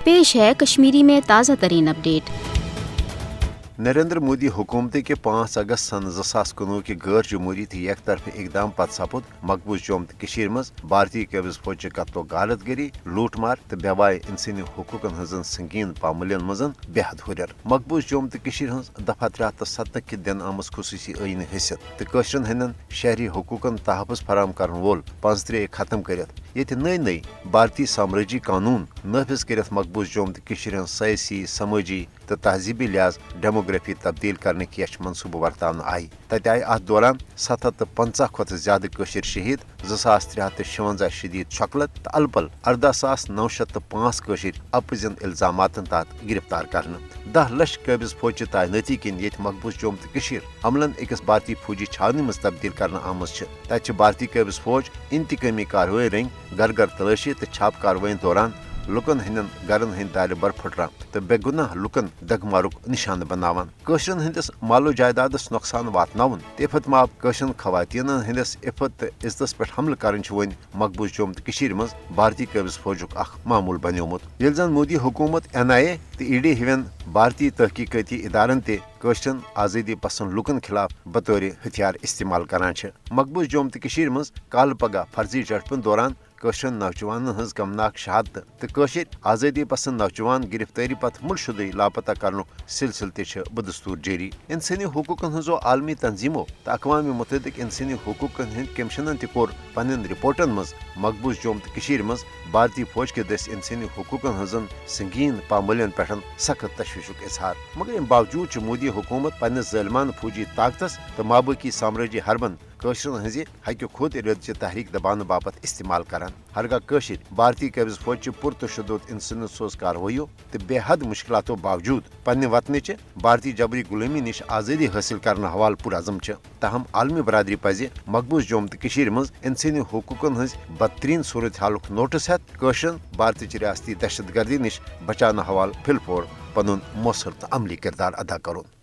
पेश है कश्मीरी में ताज़ा तरीन अपडेट। नरेंद्र मोदी हुकूमत के 5 अगस्त सन 2019 के गैर जमहूरी एक तरफी इकदाम पत सपुद मकबूज जोम तो मज भारतीय कब्ज फौज कत्लो गारतगरी लूटमार तो बेवाय इंसानी हकूकन हजन संगीन पामलियन मजन बेहद हुरर मकबूज जोम तो हज दफा 370 के दिन आमस खुसूसी आईन हैसियत तो कशरन हंदन शहरी हकूकन तहफ़्फ़ुज़ फराम कर वोल 35 खत्म कर नई नई भारतीय साम्राज्य कानून नाफिज कर मकबूज जोम तो सयासी समाजी तो तहजीबी लिहाज डेमोग्राफी तब्दील करने की मनसूबह वर्तान आई तत आय अत दौरान 750 खुद ज्यादा शहीद 2356 शदीद शक्लत तो अलपल 18905 अपजन इल्जामातन तहत गिरफ्तार कर 10 लाख कब्ज फौज तैनाती किन ये मकबूज जोम तो अमलन अकिस भारतीय फौजी छावनी मज तब्दील कर आमज तत भारतीय कब्ज फौज इंतकामी कार्रवाई रंग घर घर तलाशी तो छाप कार्रवाई दौरान लुकन हंदन गरन हंद दार बर फुटरान तो बेगुनाह लुकन दगमारुक निशान बनावान कशरन हंदिस मालो जायदादस नुकसान वातनावन इफत माब कशरन खवातीन हंदिस इफत तो इज्जत पे हमल कर वन मकबूज जोम तो मज भारतीय कब्ज फौजुक मामूल बनियोमुत येल जन मोदी हुकूमत NIA तो ED हिवन भारतीय तहकीकती इदारन ते कशरन आज़ादी पसंद लुकन खिलाफ बतौर हथियार इस्तेमाल करान मकबूज जोम तो मज काल पगह फर्जी झड़पन दौरान कशरन नौजवान हज गमनाक शहादत तो कशर आज़ादी पसंद नौजवान गिरफ्तारी पत मुलशुदे लापता कर सिलसिल बदस्तूर जारी इंसानी हकूकन हजो आलमी तंजीमों तो अक़वाम मुत्तहिदा इंसानी हकूकन हंद कमिशनन तोर पन्न रिपोर्टन मज मकबूज जोम तो मज भारतीय फौज के दस इंसानी हकूकन हजन संगीन पामलियन पे सख्त तशवीशुक इजहार मगर अम बावजूद मोदी हुकूमत पन्निस ज़ालिमाना फौजी ताकतस तो माबकी साम्राज्य हरबन कशरन हज हक खुद इरादची तहरीक दबान बापत इस्तेमाल करान हरगा कशर भारतीय कब्ज फौज पुरतशुद इंसान सोज कार्रवाइयों तो बेहद मुश्किलातों बावजूद पन्ने वतन भारतीय जबरी गुलामी निश आज़ादी हासिल करने हवाल पुरअज़म तहम आलमी बरदरी पज मकबूज जोम तो मज इंसानी हकूकन हज बदतरीन सूरत हालुक नोटिस हेत कशरन भारतीय रियासती दहशत गर्दी निश बचाने हवाल फिलफोर पनुन मौसर तो अमली किरदार अदा करुन।